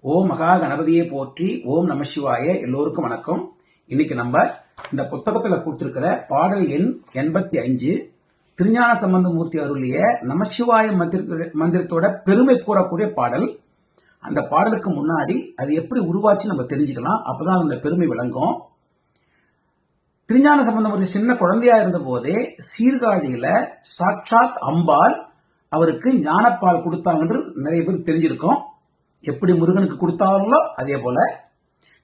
ஓம் மகா கணபதியை போற்றி. ஓம் நம சிவாய. எல்லோருக்கும் வணக்கம். இன்னைக்கு நம்ம இந்த புத்தகத்துல கொடுத்திருக்கிற பாடல் எண் 85 திருஞான சம்பந்தமூர்த்தி அருளிய நமசிவாய மந்திரத்தோட பெருமை கூறக்கூடிய பாடல். அந்த பாடலுக்கு முன்னாடி அது எப்படி உருவாச்சு நம்ம தெரிஞ்சுக்கலாம். அப்பதான் அந்த பெருமை விளங்கும். திருஞான சம்பந்தமூர்த்தி சின்ன குழந்தையா இருந்த போதே சீர்காழியில சாட்சாத் அம்பாள் அவருக்கு ஞானப்பால் கொடுத்தாங்கன்னு நிறைய பேர் தெரிஞ்சிருக்கும். எப்படி முருகனுக்கு கொடுத்தாங்களோ அதே போல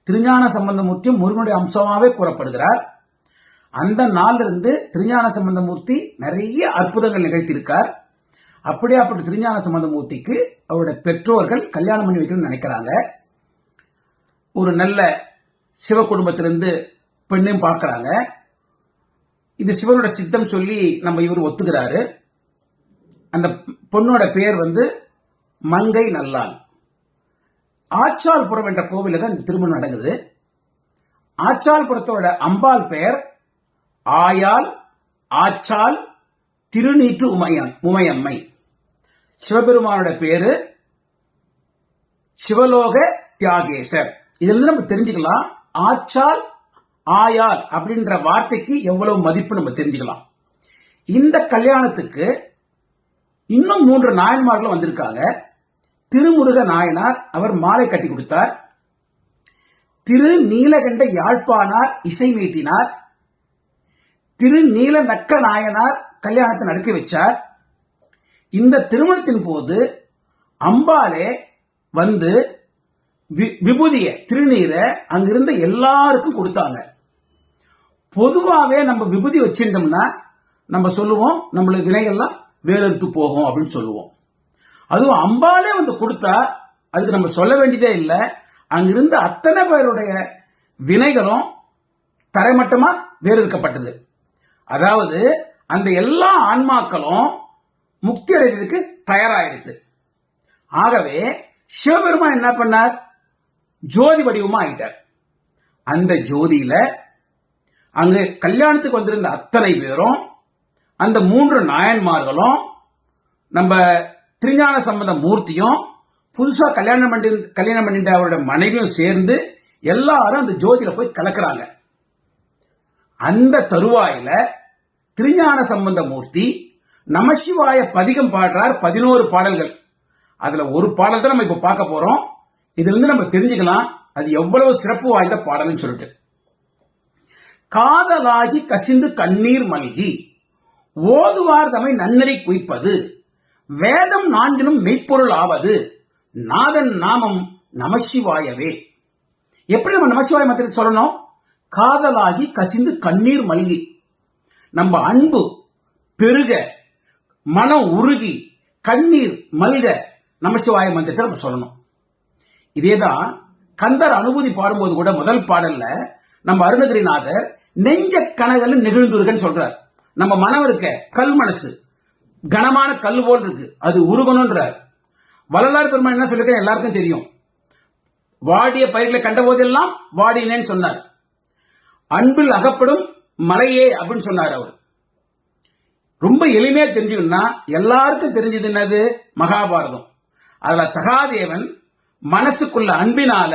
திருஞான சம்பந்தமூர்த்தி முருகனுடைய அம்சமாவே கூறப்படுகிறார். அந்த நாளிலிருந்து திருஞான சம்பந்தமூர்த்தி நிறைய அற்புதங்கள் நிகழ்த்தியிருக்கார். அப்படியாப்பட்ட திருஞான சம்பந்தமூர்த்திக்கு அவருடைய பெற்றோர்கள் கல்யாணம் பண்ணி வைக்கணும்னு நினைக்கிறாங்க. ஒரு நல்ல சிவ குடும்பத்திலிருந்து பெண்ணையும் பார்க்கறாங்க. இது சிவனோட சித்தம் சொல்லி நம்ம இவர் ஒத்துக்கிறாரு. அந்த பொண்ணோட பேர் மங்கை நல்லாள். ஆச்சால்புரம் என்ற கோவில தான் இந்த திருமணம் நடக்குது. ஆச்சால்புரத்தோட அம்பாள் பெயர் ஆயாள் ஆச்சால் திருநீற்று உமையம்மை. சிவபெருமானோட பேரு சிவலோக தியாகேசர். இதுல நம்ம தெரிஞ்சுக்கலாம் ஆச்சால் ஆயாள் அப்படின்ற வார்த்தைக்கு எவ்வளவு மதிப்பு நம்ம தெரிஞ்சுக்கலாம். இந்த கல்யாணத்துக்கு இன்னும் 3 நாயன்மார்களும் வந்திருக்காங்க. திருமுருக நாயனார் அவர் மாலை கட்டி கொடுத்தார். திரு நீலகண்ட யாழ்ப்பாணார் இசை மீட்டினார். திரு நீல நக்க நாயனார் கல்யாணத்தை நடத்தி வச்சார். இந்த திருமணத்தின் போது அம்பாலே விபூதிய திருநீரை அங்கிருந்த எல்லாருக்கும் கொடுத்தாங்க. பொதுவாகவே நம்ம விபூதி வச்சிருந்தோம்னா நம்ம சொல்லுவோம் நம்மளுக்கு வினைகள்லாம் வேறெடுத்து போகும் அப்படின்னு சொல்லுவோம். அதுவும் அம்பாலே கொடுத்தா அதுக்கு நம்ம சொல்ல வேண்டியதே இல்லை. அங்கிருந்த அத்தனை பேருடைய வினைகளும் தரைமட்டமா வேறெடுக்கப்பட்டது. அதாவது அந்த எல்லா ஆன்மாக்களும் முக்தி அடைவதற்கு தயாராயிடுது. ஆகவே சிவபெருமான் என்ன பண்ணார்? ஜோதி வடிவமா ஆயிட்டார். அந்த ஜோதியில அங்கு கல்யாணத்துக்கு வந்திருந்த அத்தனை பேரும் அந்த 3 நாயன்மார்களும் நம்ம திருஞான சம்பந்த மூர்த்தியும் புதுசா கல்யாணம் பண்ணிட்டு அவருடைய மனைவியும் சேர்ந்து எல்லாரும் அந்த ஜோதியில போய் கலக்குறாங்க. அந்த தருவாயில திருஞான சம்பந்த மூர்த்தி நமசிவாய பதிகம் பாடுறார். 11 பாடல்கள். அதுல ஒரு பாடல் தான் நம்ம இப்ப பார்க்க போறோம். இதுல நம்ம தெரிஞ்சுக்கலாம் அது எவ்வளவு சிறப்பு வாய்ந்த பாடல்னு சொல்லிட்டு. காதலாகி கசிந்து கண்ணீர் மல்கி ஓதுவார் தம்மை நன்னறி குய்ப்பது வேதம் 4 மெய்ப்பொருள் ஆவது நாதன் நாமம் நமசிவாயவே. எப்படி நம்ம நமசிவாய மந்திரத்தை சொல்லணும்? காதலாகி கசிந்து கண்ணீர் மல்கி, நம்ம அன்பு பெருக மனம் உருகி கண்ணீர் மல்க நமசிவாய மந்திரத்தை நம்ம சொல்லணும். இதேதான் கந்தர் அனுபூதி பாடும்போது கூட முதல் பாடல்ல நம்ம அருணகிரிநாதர் நெஞ்ச கனகல் நெகிழ்ந்துருகன்னு சொல்றார். நம்ம மனம் இருக்க கல் மனசு கனமான கல் போல் இருக்கு, அது உருகணும்ன்றார். வள்ளலார் பெருமான் என்ன சொல்லிருக்க எல்லாருக்கும் தெரியும். வாடிய பயிர்களை கண்ட போதெல்லாம் வாடினேன்னு சொன்னார். அன்பில் அகப்படும் மலையே அப்படின்னு சொன்னார். அவர் ரொம்ப எளிமையா தெரிஞ்சுக்கணும்னா எல்லாருக்கும் தெரிஞ்சது என்னது? மகாபாரதம். அதுல சகாதேவன் மனசுக்குள்ள அன்பினால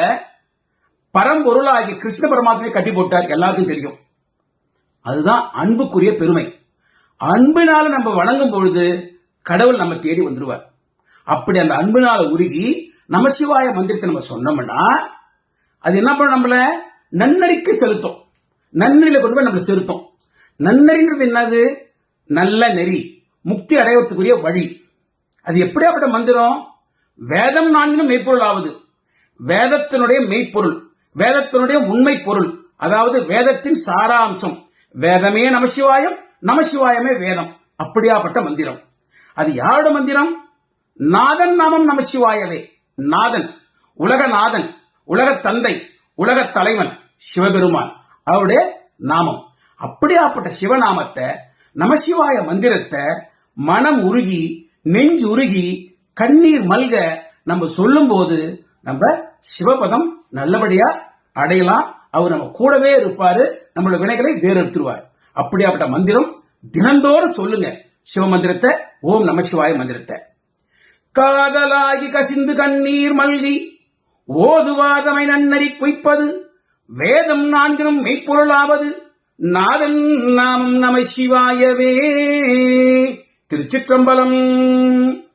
பரம்பொருளாகி கிருஷ்ண பரமாத்மையை கட்டி போட்டார். எல்லாருக்கும் தெரியும். அதுதான் அன்புக்குரிய பெருமை. அன்பினால நம்ம வணங்கும் பொழுது கடவுள் நம்ம தேடி வந்துருவார். அப்படி அந்த அன்பினால உருகி நமசிவாய மந்திரத்தை நம்ம சொன்னோம்னா அது என்ன பண்ண? நம்மள நன்னறிக்கு செலுத்தும். நன்னறியில கொண்டு போய் நம்மள செலுத்தும். நன்னறின்றது என்னது? நல்ல நெறி, முக்தி அடைவதற்குரிய வழி. அது எப்படியாப்பட்ட மந்திரம்? வேதம் 4 மெய்ப்பொருள் ஆவது. வேதத்தினுடைய மெய்ப்பொருள், வேதத்தினுடைய உண்மை பொருள், அதாவது வேதத்தின் சாராம்சம். வேதமே நமசிவாயம், நமசிவாயமே வேதம். அப்படியாப்பட்ட மந்திரம். அது யாரோட மந்திரம்? நாதன் நாமம் நமசிவாயவே. நாதன், உலகநாதன், உலக தந்தை, உலக தலைவன் சிவபெருமான், அவருடைய நாமம். அப்படியாப்பட்ட சிவநாமத்தை நமசிவாய மந்திரத்தை மனம் உருகி நெஞ்சு உருகி கண்ணீர் மல்க நம்ம சொல்லும் போது நம்ம சிவபதம் நல்லபடியா அடையலாம். அவர் நம்ம கூடவே இருப்பாரு, நம்மளோட வினைகளை வேறெடுத்துருவார். அப்படியாப்பட்ட மந்திரம் தினந்தோறும் சொல்லுங்க சிவ மந்திரத்தை, ஓம் நமசிவாய மந்திரத்தை. காதலாகி கசிந்து கண்ணீர் மல்கி ஓதுவாதமை நன்னறி குய்ப்பது வேதம் நான்கினும் மெய்ப்பொருளாவது நாதன் நாமம் நம சிவாயவே. திருச்சிற்றம்பலம்.